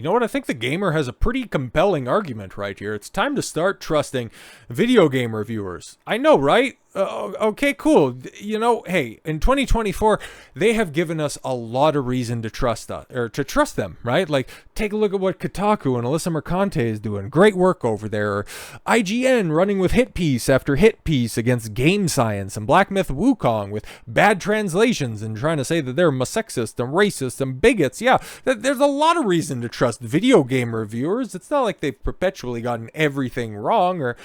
You know what? I think the gamer has a pretty compelling argument right here. It's time to start trusting video game reviewers. I know, right? Okay, cool. You know, hey, in 2024, they have given us a lot of reason to trust us, or to trust them, right? Like, take a look at what Kotaku and Alyssa Mercante is doing. Great work over there. Or IGN running with hit piece after hit piece against Game Science, and Black Myth Wukong with bad translations and trying to say that they're sexist and racist and bigots. Yeah, there's a lot of reason to trust video game reviewers. It's not like they've perpetually gotten everything wrong, or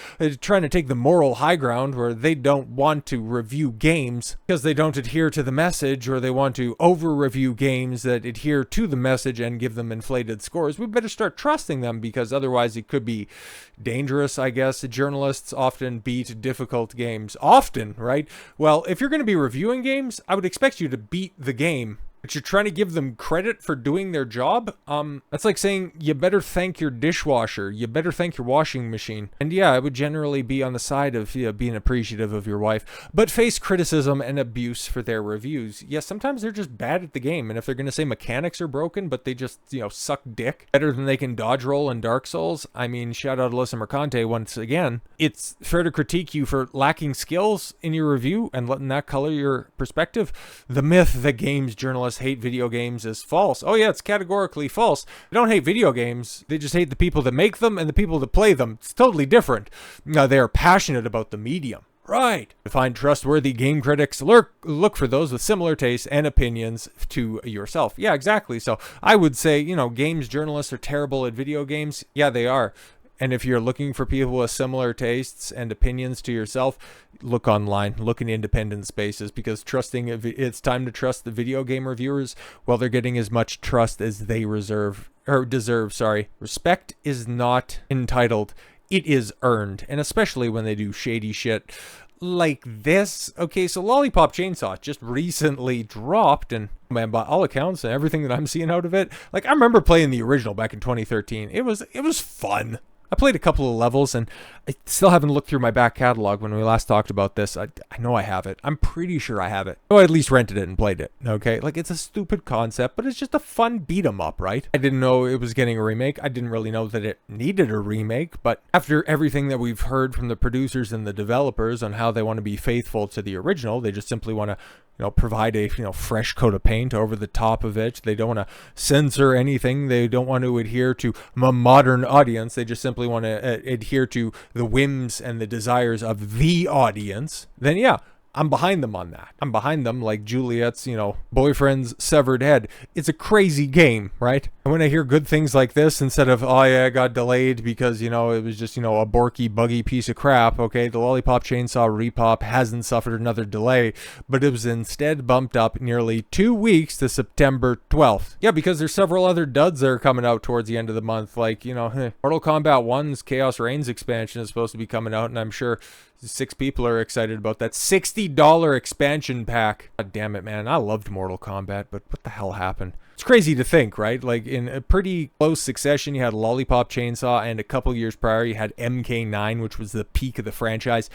trying to take the moral high ground where they don't want to review games because they don't adhere to the message, or they want to over-review games that adhere to the message and give them inflated scores. We better start trusting them, because otherwise it could be dangerous, I guess. Journalists often beat difficult games. Often, right? Well, if you're going to be reviewing games, I would expect you to beat the game, but you're trying to give them credit for doing their job. That's like saying you better thank your dishwasher, you better thank your washing machine. And yeah, I would generally be on the side of being appreciative of your wife, but face criticism and abuse for their reviews. Yeah, sometimes they're just bad at the game, and if they're going to say mechanics are broken, but they just, suck dick better than they can dodge roll in Dark Souls, I mean, shout out Alyssa Mercante once again. It's fair to critique you for lacking skills in your review and letting that color your perspective. The myth that games journalists hate video games is false. Oh yeah, it's categorically false. They don't hate video games. They just hate the people that make them and the people that play them. It's totally different. Now, they're passionate about the medium. Right. To find trustworthy game critics, look for those with similar tastes and opinions to yourself. Yeah, exactly. So I would say, games journalists are terrible at video games. Yeah, they are. And if you're looking for people with similar tastes and opinions to yourself, look online, look in independent spaces, because it's time to trust the video game reviewers. Well, they're getting as much trust as they deserve. Respect is not entitled. It is earned. And especially when they do shady shit like this. Okay, so Lollipop Chainsaw just recently dropped, and man, by all accounts and everything that I'm seeing out of it, like, I remember playing the original back in 2013. It was fun. I played a couple of levels, and I still haven't looked through my back catalog when we last talked about this. I know I have it. I'm pretty sure I have it. Oh, I at least rented it and played it, okay? Like, it's a stupid concept, but it's just a fun beat-em-up, right? I didn't know it was getting a remake. I didn't really know that it needed a remake, but after everything that we've heard from the producers and the developers on how they want to be faithful to the original, they just simply want to provide a, fresh coat of paint over the top of it. They don't want to censor anything. They don't want to adhere to a modern audience. They just simply want to adhere to the whims and the desires of the audience. Then yeah, I'm behind them on that. I'm behind them like Juliet's, boyfriend's severed head. It's a crazy game, right? And when I hear good things like this, instead of, oh yeah, it got delayed because, it was just, a borky, buggy piece of crap, okay? The Lollipop Chainsaw RePOP hasn't suffered another delay, but it was instead bumped up nearly 2 weeks to September 12th. Yeah, because there's several other duds that are coming out towards the end of the month. Like, Mortal Kombat 1's Chaos Reigns expansion is supposed to be coming out, and I'm sure 6 people are excited about that $60 expansion pack. God damn it, man. I loved Mortal Kombat, but what the hell happened? It's crazy to think, right? Like, in a pretty close succession, you had Lollipop Chainsaw, and a couple years prior, you had MK9, which was the peak of the franchise.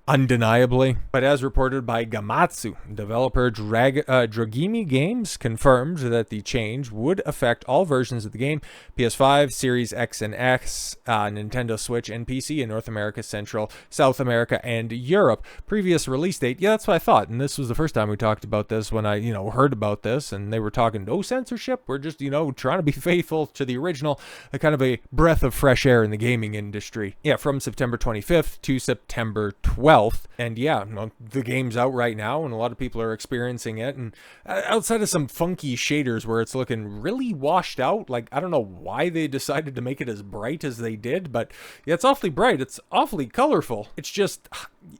Undeniably. But as reported by Gamatsu, developer Dragimi Games confirmed that the change would affect all versions of the game: PS5, Series X and X, Nintendo Switch, and PC in North America, Central, South America, and Europe. Previous release date, yeah, that's what I thought. And this was the first time we talked about this when I, heard about this, and they were talking no censorship. We're just, trying to be faithful to the original, a kind of a breath of fresh air in the gaming industry. Yeah, from September 25th to September 12th. And yeah, the game's out right now, and a lot of people are experiencing it. And outside of some funky shaders where it's looking really washed out, like, I don't know why they decided to make it as bright as they did, but yeah, it's awfully bright. It's awfully colorful. It's just,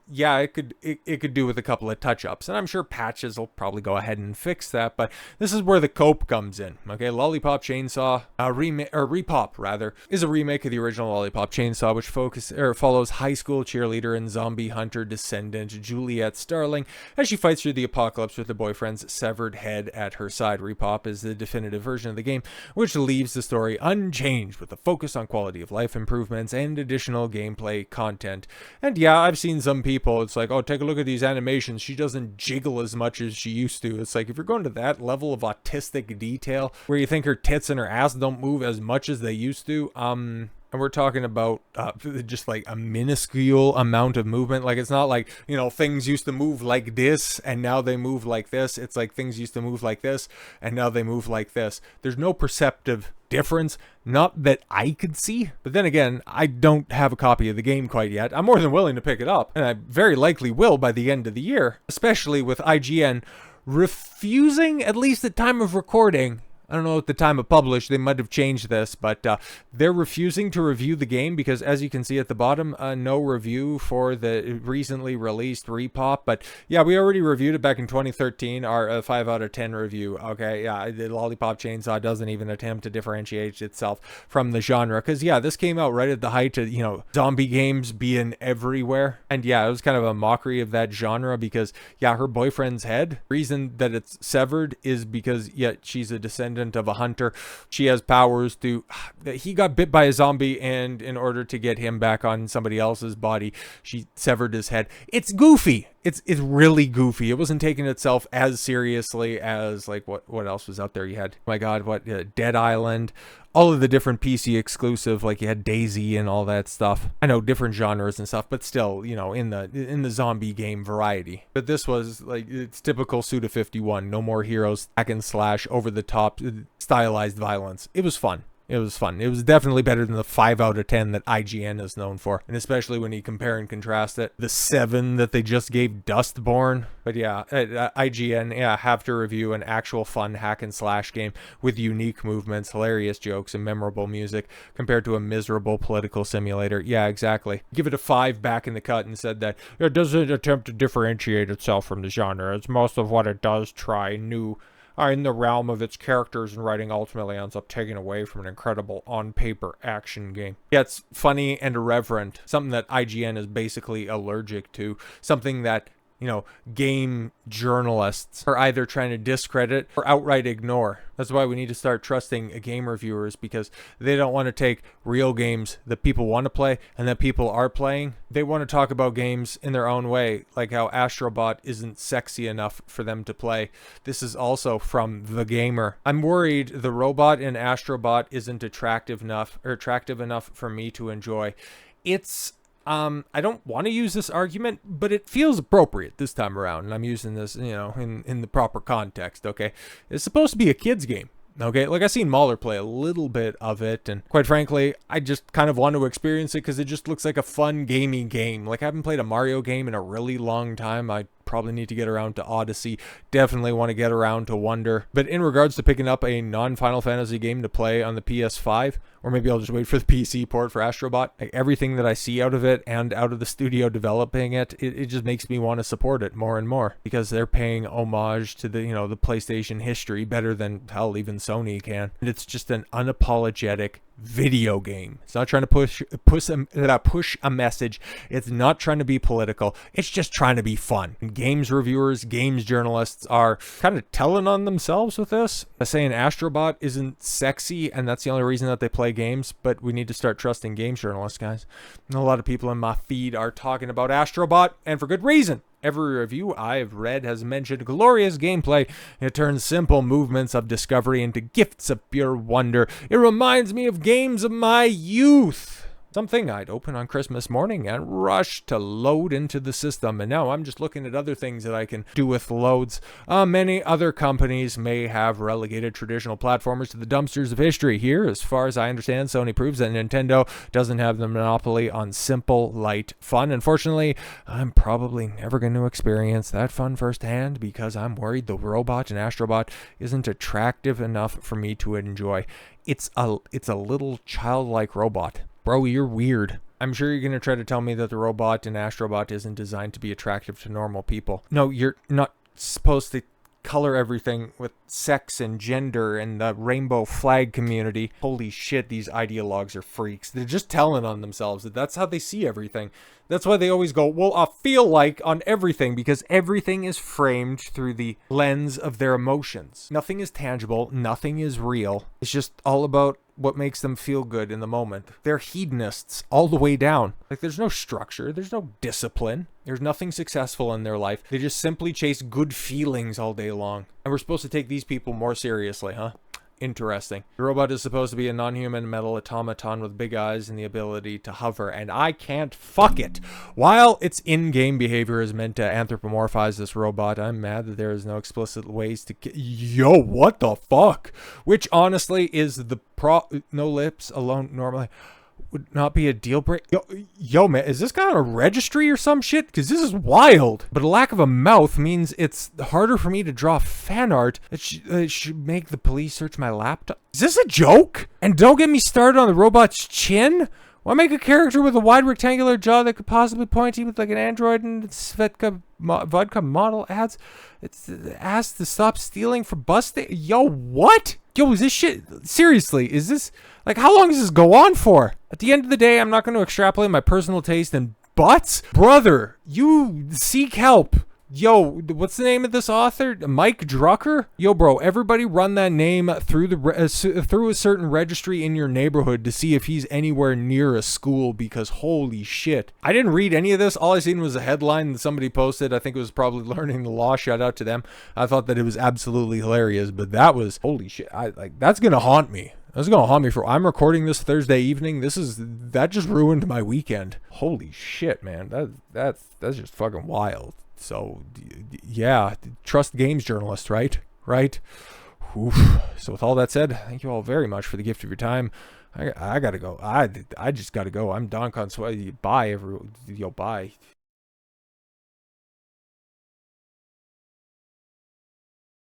yeah, it could do with a couple of touch-ups, and I'm sure patches will probably go ahead and fix that. But this is where the cope comes in. Okay, Lollipop Chainsaw RePOP rather is a remake of the original Lollipop Chainsaw, which follows high school cheerleader and zombie hunter descendant Juliet Starling as she fights through the apocalypse with her boyfriend's severed head at her side. RePOP is the definitive version of the game, which leaves the story unchanged with a focus on quality of life improvements and additional gameplay content. And yeah, I've seen some some people, it's like, oh, take a look at these animations. She doesn't jiggle as much as she used to. It's like, if you're going to that level of autistic detail where you think her tits and her ass don't move as much as they used to, and we're talking about just like a minuscule amount of movement. Like, it's not like, you know, things used to move like this and now they move like this. It's like things used to move like this and now they move like this. There's no perceptive difference, not that I could see. But then again, I don't have a copy of the game quite yet. I'm more than willing to pick it up, and I very likely will by the end of the year, especially with IGN refusing, at least at time of recording, I don't know at the time of publish, they might have changed this, but they're refusing to review the game because, as you can see at the bottom, no review for the recently released RePOP. But yeah, we already reviewed it back in 2013, our 5 out of 10 review. Okay, yeah, the Lollipop Chainsaw doesn't even attempt to differentiate itself from the genre, because yeah, this came out right at the height of, you know, zombie games being everywhere. And yeah, it was kind of a mockery of that genre because yeah, her boyfriend's head, reason that it's severed is because yeah, she's a descendant of a hunter. She has powers to, he got bit by a zombie, and in order to get him back on somebody else's body, she severed his head. It's goofy. It's really goofy. It wasn't taking itself as seriously as like what else was out there. You had, oh my god, Dead Island, all of the different PC exclusive, like you had Daisy and all that stuff. I know different genres and stuff, but still, you know, in the zombie game variety. But this was like, it's typical Suda 51, no more heroes, hack and slash, over the top, stylized violence. It was fun. It was fun. It was definitely better than the 5 out of 10 that IGN is known for. And especially when you compare and contrast it, the 7 that they just gave Dustborn. But yeah, IGN, yeah, have to review an actual fun hack and slash game with unique movements, hilarious jokes, and memorable music compared to a miserable political simulator. Yeah, exactly. Give it a 5 back in the cut and said that it doesn't attempt to differentiate itself from the genre. It's most of what it does try new in the realm of its characters and writing ultimately ends up taking away from an incredible on-paper action game. Yeah, it's funny and irreverent, something that IGN is basically allergic to, something that, you know, game journalists are either trying to discredit or outright ignore. That's why we need to start trusting game reviewers, because they don't want to take real games that people want to play and that people are playing. They want to talk about games in their own way, like how Astro Bot isn't sexy enough for them to play. This is also from The Gamer. I'm worried the robot in Astro Bot isn't attractive enough for me to enjoy. It's I don't want to use this argument, but it feels appropriate this time around, and I'm using this, you know, in the proper context, okay? It's supposed to be a kid's game, okay? Like, I've seen Mahler play a little bit of it, and quite frankly, I just kind of want to experience it because it just looks like a fun, gamey game. Like, I haven't played a Mario game in a really long time. I probably need to get around to Odyssey. Definitely want to get around to Wonder. But in regards to picking up a non-Final Fantasy game to play on the PS5, or maybe I'll just wait for the PC port for Astro Bot, like, everything that I see out of it and out of the studio developing it, it just makes me want to support it more and more, because they're paying homage to the, you know, the PlayStation history better than, hell, even Sony can. And it's just an unapologetic video game. It's not trying to push a message. It's not trying to be political. It's just trying to be fun. And games reviewers, games journalists are kind of telling on themselves with this, saying Astro Bot isn't sexy and that's the only reason that they play games. But we need to start trusting games journalists, guys. And a lot of people in my feed are talking about Astro Bot, and for good reason. Every review I've read has mentioned glorious gameplay. It turns simple movements of discovery into gifts of pure wonder. It reminds me of games of my youth. Something I'd open on Christmas morning and rush to load into the system. And now I'm just looking at other things that I can do with loads. Many other companies may have relegated traditional platformers to the dumpsters of history. Here, as far as I understand, Sony proves that Nintendo doesn't have the monopoly on simple, light fun. Unfortunately, I'm probably never going to experience that fun firsthand because I'm worried the robot in Astro Bot isn't attractive enough for me to enjoy. It's a little childlike robot. Bro, you're weird. I'm sure you're going to try to tell me that the robot in Astro Bot isn't designed to be attractive to normal people. No, you're not supposed to color everything with sex and gender and the rainbow flag community. Holy shit, these ideologues are freaks. They're just telling on themselves that that's how they see everything. That's why they always go, well, I feel like on everything, because everything is framed through the lens of their emotions. Nothing is tangible. Nothing is real. It's just all about what makes them feel good in the moment. They're hedonists all the way down. Like, there's no structure. There's no discipline. There's nothing successful in their life. They just simply chase good feelings all day long. And we're supposed to take these people more seriously, huh? Interesting. The robot is supposed to be a non-human metal automaton with big eyes and the ability to hover, and I can't fuck it. While its in-game behavior is meant to anthropomorphize this robot, I'm mad that there is no explicit ways to yo, what the fuck? Which honestly is the no lips alone normally would not be a deal break. Yo, man, is this guy on a registry or some shit? Because this is wild. But a lack of a mouth means it's harder for me to draw fan art. It should make the police search my laptop. Is this a joke? And don't get me started on the robot's chin. Why make a character with a wide rectangular jaw that could possibly point you with like an android and Svetka vodka model ads? It's asked to stop stealing for busting. Yo, what? Yo, is this shit? Seriously, is this... Like, how long does this go on for? At the end of the day, I'm not going to extrapolate my personal taste in butts. Brother, you seek help. Yo, what's the name of this author? Mike Drucker? Yo, bro, everybody run that name through through a certain registry in your neighborhood to see if he's anywhere near a school, because holy shit. I didn't read any of this. All I seen was a headline that somebody posted. I think it was probably Learning the Law. Shout out to them. I thought that it was absolutely hilarious, but that was, holy shit. That's going to haunt me. That's going to haunt me for... I'm recording this Thursday evening. That just ruined my weekend. Holy shit, man. That's just fucking wild. So, yeah, trust games journalists, right? Right? Oof. So with all that said, thank you all very much for the gift of your time. I gotta go. I just gotta go. I'm Don Consuelo. Bye, everyone. Yo, bye.